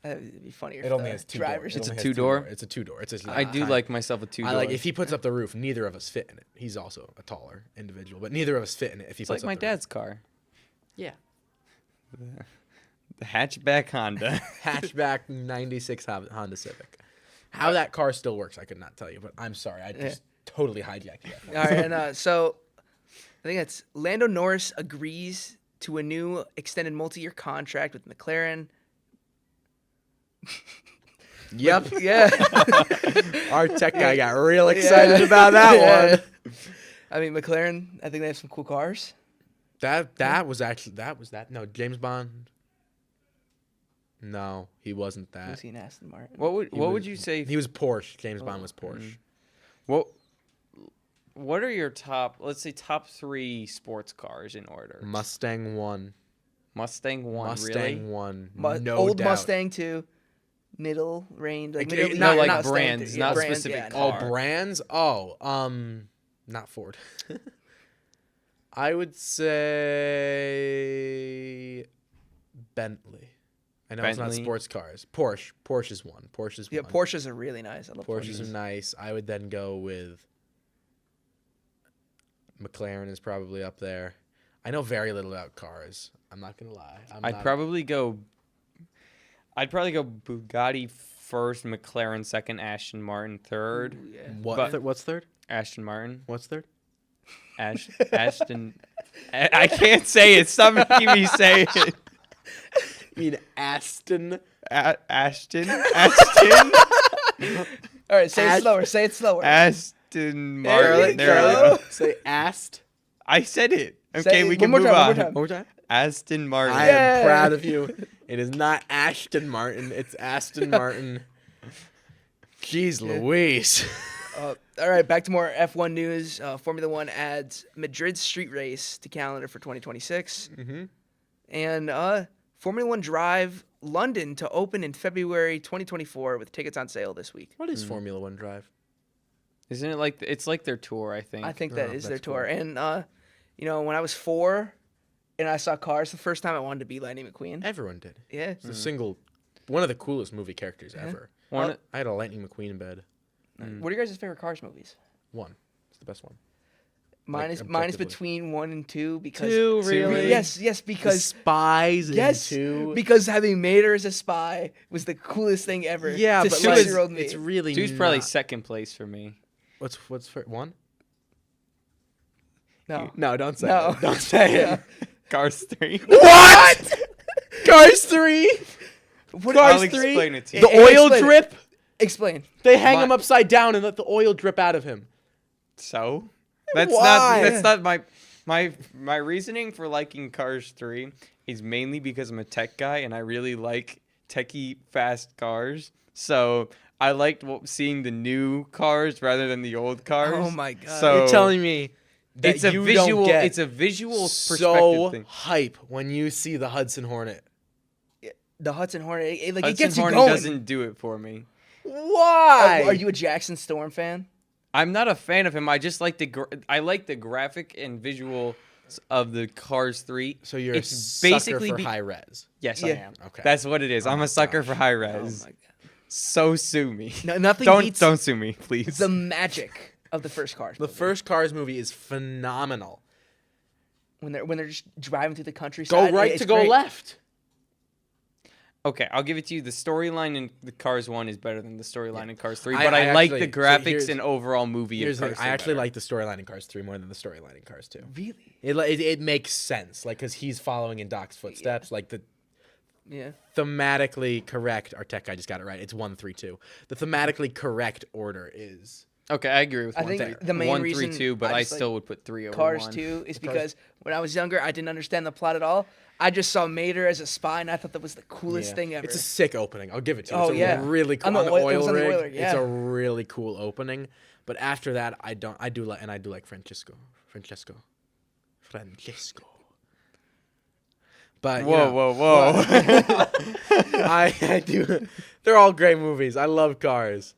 It'd be funnier. It if only the has two drivers. doors. It's It a only has two-door? It's a two-door. It's a I do like myself a two-door. I like if he puts up the roof, neither of us fit in it. He's also a taller individual, but neither of us fit in it if he It's puts like my up the dad's car. roof. The hatchback Honda. Hatchback 96 Honda Civic. How that car still works, I could not tell you, but I'm sorry. I just totally hijacked you. All right, and so I think it's Lando Norris agrees to a new extended multi-year contract with McLaren. Yep. Yeah. Our tech guy got real excited about that one. I mean, McLaren, I think they have some cool cars. That was no James Bond. No, he wasn't We've that. seen Aston Martin. What would was- you say? He was Porsche. James Bond was Porsche. What are your top 3 sports cars in order? Mustang 1. Mustang 1, Mustang really? 1, Mu- no old doubt. Mustang 2, middle range, like Okay, middle, no, not like Mustang brands, 2, not brands, specific yeah, Oh, car. brands? Oh, not Ford. I would say Bentley. I know it's not Bentley. sports cars. Porsche. Porsche's one. Yeah, one. Porsches are really nice. I love Porsches Porsches. are nice. I would then go with McLaren is probably up there. I know very little about cars. I'm not gonna lie. I'd probably go Bugatti first, McLaren second, Aston Martin third. Ooh, yeah. What's third? Aston Martin. What's third? Ashton. I can't say it. Stop making me say it. You mean Aston? Ashton. All right, say it slower. Say it slower. Aston There Martin. we There we go. go. Say Ast. I said it. Say Okay, it we one can more move time, one on. more time. One more time. Aston Martin. I Yeah. am proud of you. It is not Ashton Martin. It's Aston Martin. Jeez Louise. All right, back to more F1 news. Formula One adds Madrid street race to calendar for 2026. Mm-hmm. And Formula One Drive London to open in February 2024 with tickets on sale this week. What is Formula One Drive? Isn't it like it's like their tour? I think. I think that Oh, is their that's tour. cool. And, when I was 4 and I saw Cars the first time, I wanted to be Lightning McQueen. Everyone did. Yeah. It's one of the coolest movie characters ever. One- I had a Lightning McQueen in bed. What are your guys' favorite Cars movies? One. It's the best one. Mine is objectively. between 1 and 2 because Two, really? Yes, Because because spies yes, two. because having Mater as a spy was the coolest thing ever. Yeah, to but two like, is- 6-year-old me. it's really Two's probably not- second place for me. What's for one? no. No, don't say No. it. Don't say it. Cars 3. What? Cars 3? What I'll Cars 3? explain it to you. The oil Explain it. drip? Explain. They hang My- him upside down and let the oil drip out of him. So that's Why? not my reasoning for liking Cars 3 is mainly because I'm a tech guy and I really like techie fast cars. So I liked seeing the new cars rather than the old cars. Oh my God. So You're telling me that it's a you visual. don't get It's a visual perspective so thing. hype when you see the Hudson Hornet. The Hudson Hornet, it Hudson gets you Hornet going. doesn't do it for me. Why? Are you a Jackson Storm fan? I'm not a fan of him. I just like I like the graphic and visual of the Cars 3. So you're It's a sucker basically for high res. Yes, I Yeah. am. Okay. That's what it is. I'm my a sucker gosh. for high Oh res. my God. So sue me. No, nothing don't beats sue me, please. the magic of the first Cars. The movie. first Cars movie is phenomenal. when they're just driving through the Go countryside. right it's to go great. left. Okay, I'll give it to you. The storyline in the Cars 1 is better than the storyline in Cars 3, I- but I, I like actually- the so graphics here's- and overall movie Here's of the Cars thing, 3 I actually better. like the storyline in Cars 3 more than the storyline in Cars 2. Really? It makes sense, like, because he's following in Doc's footsteps. Like, the Yeah. thematically correct, our tech guy just got it right, it's 1, 3, 2. The thematically correct order is... Okay, I agree with I 1, think 3, the main 1, reason 3, 2, but I I just like still would put 3 over Cars 1. 2 is because when I was younger, I didn't understand the plot at all. I just saw Mater as a spy, and I thought that was the coolest Yeah. thing ever. It's a sick opening. I'll give it to you. Oh, It's a yeah. really cool On the on the oil- it oil was on the rig. oil rig, It's yeah. a really cool opening. But after that, I do like Francesco. But you know, Whoa. I do. They're all great movies. I love Cars.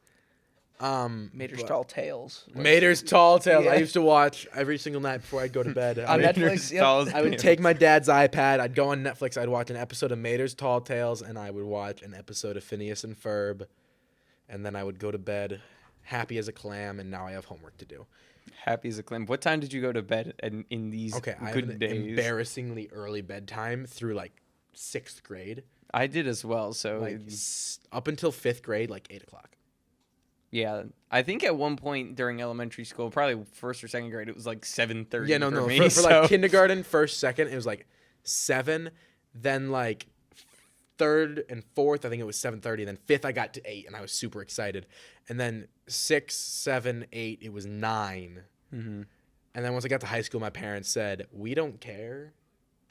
Mater's but- Tall Tales. Mater's Tall Tales. I Yeah. used to watch every single night before I'd go to bed. On Netflix, yep. I would take my dad's iPad. I'd go on Netflix. I'd watch an episode of Mater's Tall Tales, and I would watch an episode of Phineas and Ferb, and then I would go to bed, happy as a clam. And now I have homework to do. Happy as a clam. What time did you go to bed in these Okay, I have good an days? embarrassingly early bedtime through like 6th grade. I did as well, so Like up until 5th grade, like 8 o'clock. yeah. I think at one point during elementary school, probably 1st or 2nd grade, it was like 7:30 Yeah, no. for me. For so like kindergarten, 1st, 2nd, it was like 7. Then like 3rd and 4th, I think it was 7:30. Then 5th, I got to 8, and I was super excited. And then 6, 7, 8, it was 9. Mhm. And then once I got to high school, my parents said, "We don't care."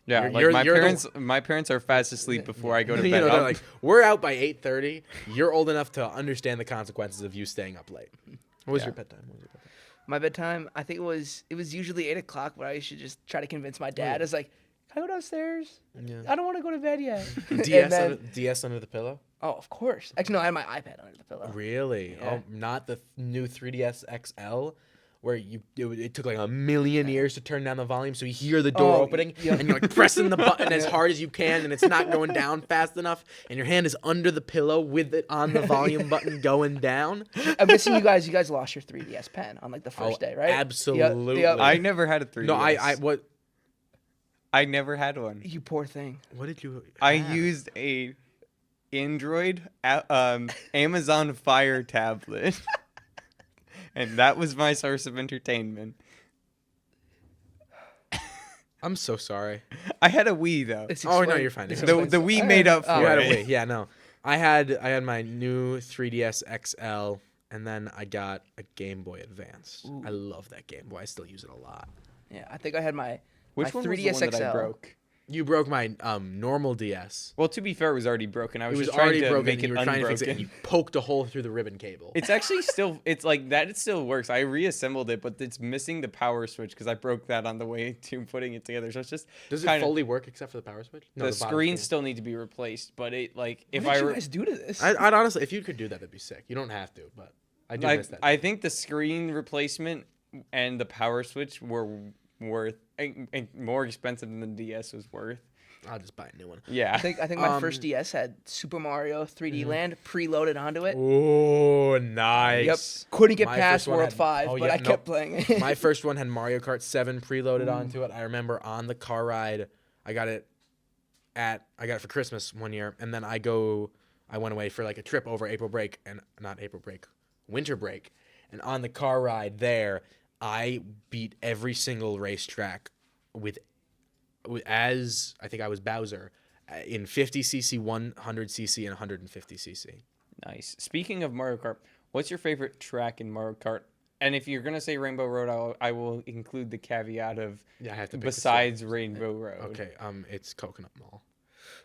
Yeah, You're- like you're- my you're the- parents are fast asleep before I go to bed. You know, they're I'm- like, "We're out by 8:30. You're old enough to understand the consequences of you staying up late." What was Yeah. your bedtime? My bedtime, I think it was usually 8 o'clock, but I used to just try to convince my dad. yeah. I was like, Can I go downstairs? Yeah. I don't want to go to bed yet. DS under the pillow? Oh, of course. Actually, no, I had my iPad under the pillow. Really? Yeah. Oh, not the new 3DS XL, where it took like a million years to turn down the volume, so you hear the door opening, and you're like pressing the button as hard as you can, and it's not going down fast enough, and your hand is under the pillow with it on the volume button going down. I'm guessing you guys lost your 3DS pen on like the first day, right? Absolutely. Yep. I never had a 3DS. No, I never had one. You poor thing. What did you? I have? used a Android Amazon Fire tablet, and that was my source of entertainment. I'm so sorry. I had a Wii though. Oh no, you're fine. The Wii made up for You had a it. Wii. Yeah, no. I had my new 3DS XL, and then I got a Game Boy Advance. Ooh. I love that Game Boy. I still use it a lot. Yeah, I think I had my Which my one was 3DS the one that I XL. broke? You broke my normal DS. Well, to be fair, it was already broken. I It was was just trying already to broken, make and it you were trying to fix it, and unbroken. you poked a hole through the ribbon cable. It's actually still, it's like that. It still works. I reassembled it, but it's missing the power switch because I broke that on the way to putting it together. So it's just Does it kinda- fully work except for the power switch? No, the bottom screens screen. still need to be replaced. But it like if What I did you re- guys do to this? I'd honestly, if you could do that, that'd be sick. You don't have to, but I do miss that. I think the screen replacement and the power switch were worth and more expensive than the DS was worth. I'll just buy a new one. Yeah. I think my first DS had Super Mario 3D Land preloaded onto it. Oh, Yep. nice. Couldn't get My past first one World had- 5, oh, but yeah, I no. kept playing it. My first one had Mario Kart 7 preloaded onto it. I remember on the car ride, I got it for Christmas one year, and then I went away for like a trip over winter break, and on the car ride there, I beat every single racetrack as I think I was Bowser in 50cc, 100cc, and 150cc. Nice. Speaking of Mario Kart, what's your favorite track in Mario Kart? And if you're gonna say Rainbow Road, I will include the caveat of Yeah, I have to pick the besides Rainbow Road. Okay, it's Coconut Mall.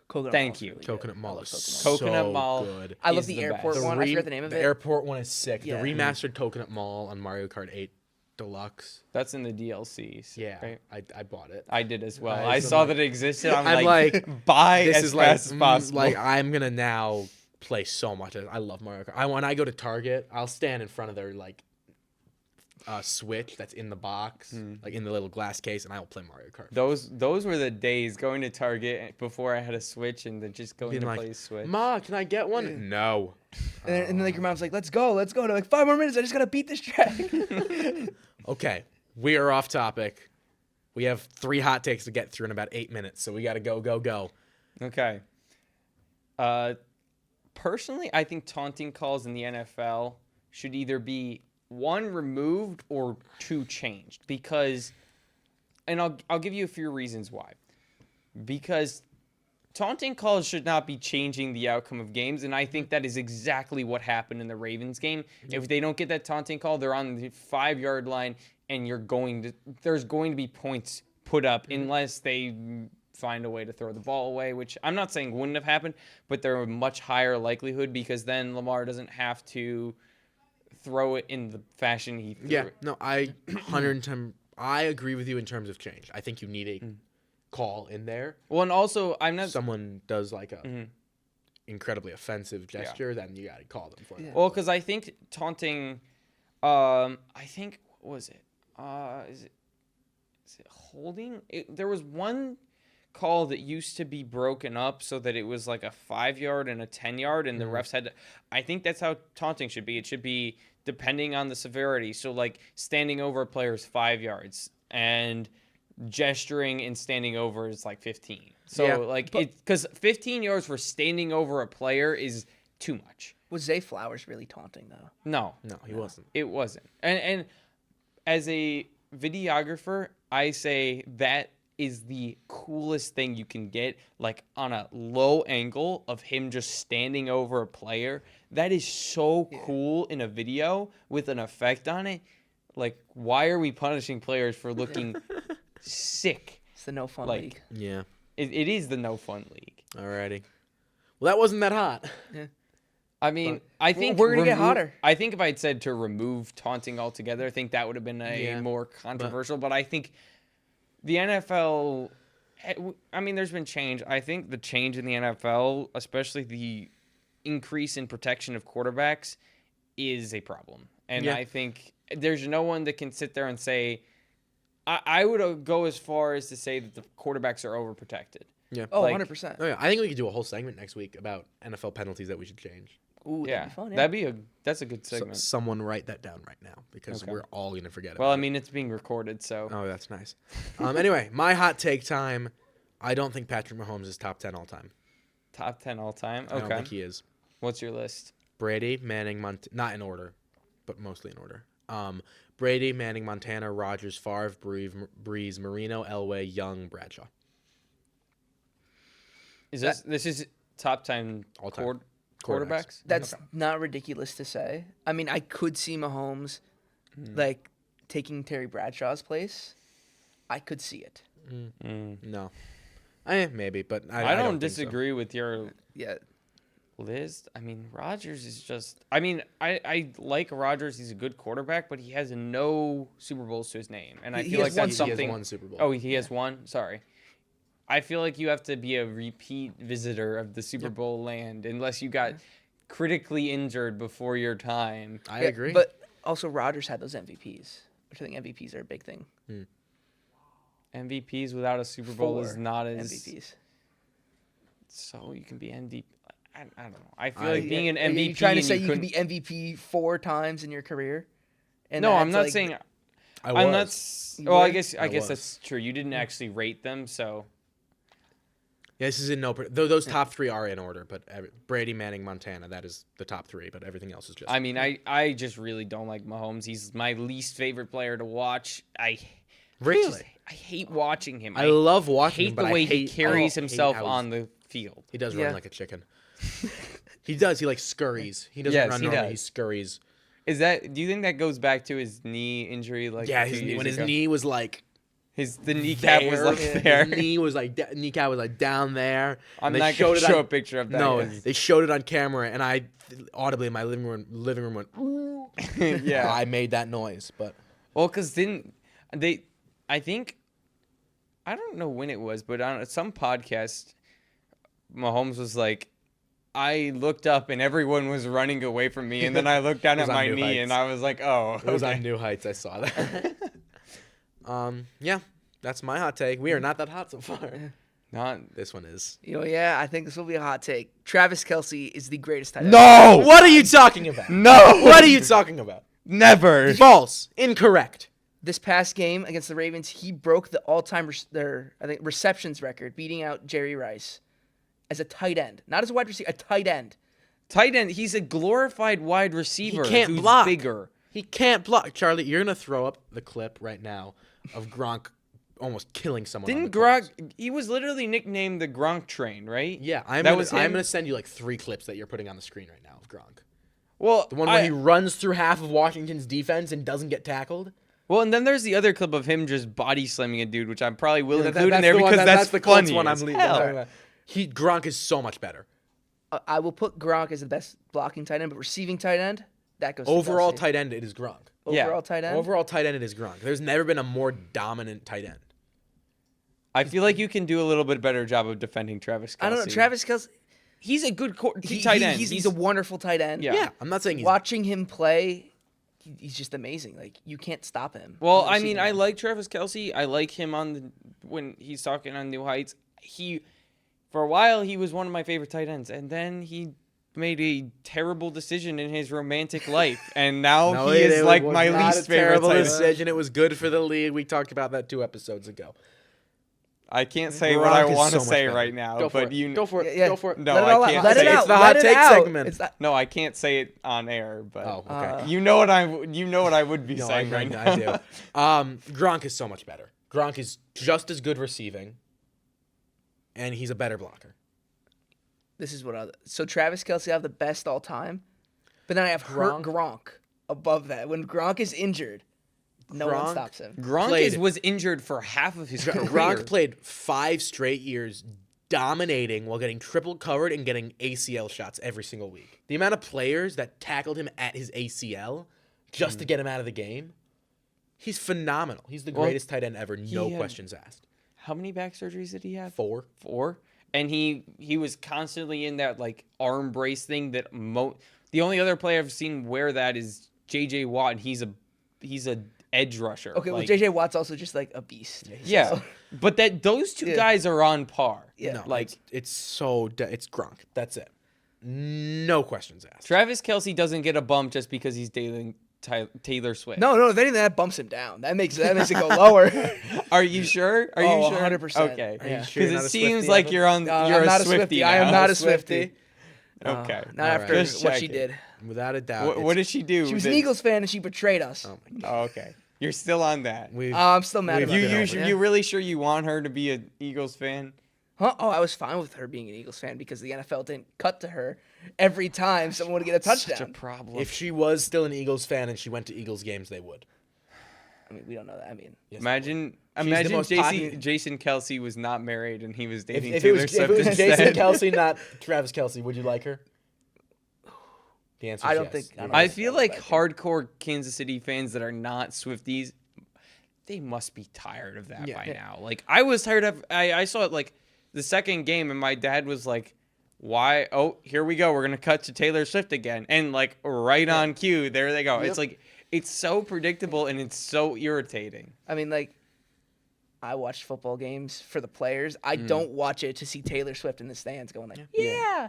Coconut Thank Mall's you. really good. Coconut Mall I love is Coconut so Mall. good. I love is the the airport best. one. I forget the name of The it. airport one is sick. Yeah. The remastered Coconut Mall on Mario Kart 8 Deluxe. That's in the DLCs. Yeah, right? I bought it. I did as well. I I so saw like- that it existed. I'm I'm like, like, buy This as is fast like as possible. like I'm gonna now play so much. I love Mario Kart. When I go to Target, I'll stand in front of their Switch that's in the box, like in the little glass case, and I will play Mario Kart. those were the days going to Target before I had a Switch and then just going Being to like, play Switch. Ma, can I get one? No. And then like your mom's like, let's go. They're like 5 more minutes. I just gotta beat this track. Okay, we are off topic. We have 3 hot takes to get through in about 8 minutes, so we got to go. Okay. Personally, I think taunting calls in the NFL should either be 1 removed or 2 changed because, and I'll give you a few reasons why. Because taunting calls should not be changing the outcome of games, and I think that is exactly what happened in the Ravens game. If they don't get that taunting call, they're on the 5-yard line, and there's going to be points put up unless they find a way to throw the ball away, which I'm not saying wouldn't have happened, but they're a much higher likelihood because then Lamar doesn't have to throw it in the fashion he threw Yeah, it. no, I 110. I agree with you in terms of change. I think you need a call in there. Well, and also I'm not. Someone does like a incredibly offensive gesture, then you got to call them for that. Well, because I think taunting. I think what was it? Is it holding? There was one call that used to be broken up so that it was like a 5-yard and a 10-yard, and the refs had to. I think that's how taunting should be. It should be depending on the severity. So like standing over a player is 5 yards, and gesturing and standing over is like 15. So Yeah, because 15 yards for standing over a player is too much. Was Zay Flowers really taunting though? No, No, he wasn't. it wasn't. And as a videographer, I say that is the coolest thing you can get, like on a low angle of him just standing over a player. That is so cool in a video with an effect on it. Like, why are we punishing players for looking sick? It's the no fun Like- league. Yeah. It is the no fun league. Alrighty. Well, that wasn't that hot. I mean, I think we're gonna get hotter. I think if I'd said to remove taunting altogether, I think that would have been a Yeah, more controversial. But I think the NFL I mean, there's been change. I think the change in the NFL, especially the increase in protection of quarterbacks, is a problem. And Yeah. I think there's no one that can sit there and say, I would go as far as to say that the quarterbacks are overprotected. Yeah. Oh, Like- 100%. Oh, yeah. I think we could do a whole segment next week about NFL penalties that we should change. Ooh, Yeah, that'd be fun. Yeah. that's a good So, segment. someone write that down right now because Okay. we're all gonna forget Well, about I mean, it's being recorded, so it. Oh, that's nice. Anyway, my hot take time. I don't think Patrick Mahomes is top 10 all time. top 10 all time. I don't Okay. think he is. What's your list? Brady, Manning, not in order, but mostly in order. Brady, Manning, Montana, Rodgers, Favre, Breeze, Marino, Elway, Young, Bradshaw. This is top 10 All time. quarterbacks? That's not ridiculous to say. I mean, I could see Mahomes like taking Terry Bradshaw's place. I could see it. No. Maybe, but I think don't so. disagree with your Yeah. list. I mean, Rodgers is just. I mean, I like Rodgers. He's a good quarterback, but he has no Super Bowls to his name, and I He feel like has one that's He has something. one Super Bowl. Oh, he has one. Sorry. I feel like you have to be a repeat visitor of the Super Bowl land unless you got critically injured before your time. I Yeah, agree. But also, Rodgers had those MVPs, which I think MVPs are a big thing. MVPs without a Super Bowl is 4 not as MVPs. so you can be MVP. I don't know. I feel I- like being an Are MVP. you trying to and say you couldn't- can be MVP 4 times in your career? And No, I'm that's, not like, saying. I I'm not. was. You Well, I were? guess I was. that's true. You didn't actually rate them, so Yeah, this is in no. Those top three are in order, but Brady, Manning, Montana. That is the top three, but everything else is just. I mean, I just really don't like Mahomes. He's my least favorite player to watch. Really? I hate watching him. I love watching hate him, but the way I hate, he carries I hate himself how on the field. He does Yeah. run like a chicken. He does. He like scurries. He doesn't Yes, run he normally. He does. scurries. Do you think that goes back to his knee injury? Like Yeah, a few years when his ago? knee was like the kneecap was like there. His knee was like kneecap was like down there. I'm and they not showed gonna it show on- a picture of that. No, yes. they showed it on camera, and I audibly in my living room went. Ooh. Yeah. I made that noise, but Well, because didn't they? I think I don't know when it was, but on some podcast, Mahomes was like, "I looked up and everyone was running away from me, and then I looked down It at was on my New knee Heights. and I was like, oh, it was okay." on New Heights. I saw that. Yeah, that's my hot take. We are not that hot so far. Not This one is. Yeah, I think this will be a hot take. Travis Kelce is the greatest tight end. No! What are you talking about? no, What are you talking about? never. False. Incorrect. This past game against the Ravens, he broke the all-time receptions record, beating out Jerry Rice as a tight end, not as a wide receiver, a tight end. Tight end. He's a glorified wide receiver. can't who's block. Bigger. He can't block. Charlie, you're going to throw up the clip right now of Gronk almost killing someone. on Didn't the cross. Gronk? He was literally nicknamed the Gronk Train, right? Yeah, That I'm was going him? to send you like 3 clips that you're putting on the screen right now of Gronk. Well, The one where he runs through half of Washington's defense and doesn't get tackled. Well, and then there's the other clip of him just body slamming a dude, which I probably will Yeah, include in that's there the one- because that's the Colts funny one I'm as leaving. hell. Gronk is so much better. I will put Gronk as the best blocking tight end, but receiving tight end, that goes to Overall Kelce. tight end, it is Gronk. Yeah. Overall tight end. Overall tight end, it is Gronk. There's never been a more dominant tight end. I feel like you can do a little bit better job of defending Travis Kelce. I don't know. Travis Kelce, He's a good tight end. He's a wonderful tight end. Yeah. Yeah, I'm not saying he's. Watching him play, he's just amazing. Like, you can't stop him. Well, on the I mean, receiving I end. like Travis Kelce. I like him when he's talking on New Heights. For a while, he was one of my favorite tight ends, and then he made a terrible decision in his romantic life, and now No, he it is was like not my a least favorite terrible tight end. decision. It was good for the league. We talked about that 2 episodes ago. I can't say what I Gronk is want to so much say better. right now, Go for but it. Go for it. Yeah, yeah. Go for it. No, Let it I all out. can't Let say it it. out. It's the Let hot it take out. segment. It's not, No, I can't say it on air, but Oh, okay. you know what I would be No, saying I right now. do. Gronk is so much better. Gronk is just as good receiving, and he's a better blocker. this is what so Travis Kelce, I have the best all time, but then I have hurt Gronk above that. When Gronk is injured, no one Gronk- stops him. Gronk Played- was injured for half of his career. Gronk played 5 straight years dominating while getting triple covered and getting ACL shots every single week. The amount of players that tackled him at his ACL just to get him out of the game, he's phenomenal. He's the Well, greatest tight end ever, no had- questions asked. how many back surgeries did he have? 4. 4. And he was constantly in that like arm brace thing that the only other player I've seen wear that is J.J. Watt, and he's a edge rusher. Okay, well, like, J.J. Watt's also just like a beast. Yeah, but those two guys are on par. Yeah. No, like it's it's Gronk. That's it. No questions asked. Travis Kelce doesn't get a bump just because he's dating Taylor Swift. No, if anything, that bumps him down. That makes it go lower. Are you sure? Are Oh, you sure? 100%. Okay. Are you sure Because you're not it a seems Swiftie, like Evan? you're on. You're I'm not a Swiftie. Swiftie. Now. I am not a Swiftie. Swiftie. Okay. Not All after right. Just what she checking. did. Without a doubt. What did she do? She was an Eagles fan and she betrayed us. Oh my God. Oh, okay. You're still on that. I'm still mad we've about been that. over it. You really sure you want her to be an Eagles fan? Huh? Oh, I was fine with her being an Eagles fan because the NFL didn't cut to her every time someone would get a touchdown. Such a problem. If she was still an Eagles fan and she went to Eagles games, they would. I mean, we don't know that. I mean, Yes, imagine the most popular- Jason Kelsey was not married and he was If, dating if it Taylor was, Swift if it was instead. Jason Kelsey, not Travis Kelsey, would you like her? The answer is I don't yes. think- I don't I think feel so, like but- hardcore Kansas City fans that are not Swifties, they must be tired of that Yeah. by Yeah. now. Like I was tired of. I saw it like the second game, and my dad was like, "Why? Oh, here we go. We're gonna cut to Taylor Swift again." And like right on cue, there they go. Yep. It's like it's so predictable and it's so irritating. I mean, like, I watch football games for the players. I don't watch it to see Taylor Swift in the stands going like, yeah.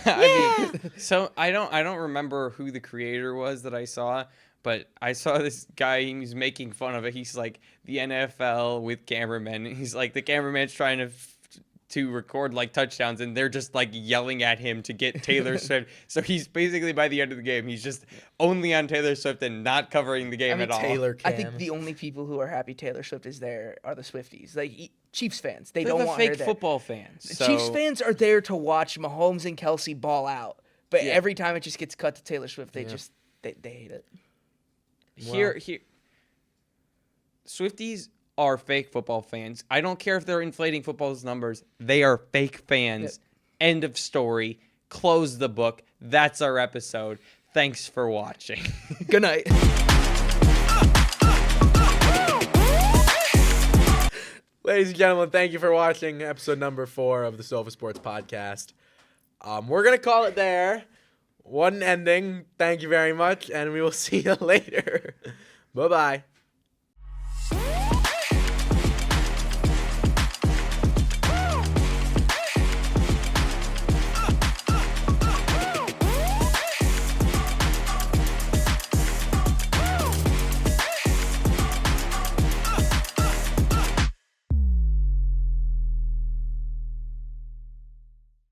I mean, so I don't remember who the creator was that I saw, but I saw this guy. He was making fun of it. He's like the NFL with cameramen. He's like the cameraman's trying to record like touchdowns, and they're just like yelling at him to get Taylor Swift. So he's basically by the end of the game, he's just only on Taylor Swift and not covering the game I mean, at all. Taylor I Cam. think the only people who are happy Taylor Swift is there are the Swifties, like Chiefs fans. They They're don't the want her fake there. football fans. The So Chiefs fans are there to watch Mahomes and Kelsey ball out, but Yeah. every time it just gets cut to Taylor Swift, they just they hate it. here, Swifties are fake football fans. I don't care if they're inflating football's numbers. They are fake fans. End of story. Close the book. That's our episode. Thanks for watching. Good night. Ladies and gentlemen, thank you for watching episode number 4 of the Sofa Sports Podcast. We're going to call it there. One ending. Thank you very much, and we will see you later. Bye-bye.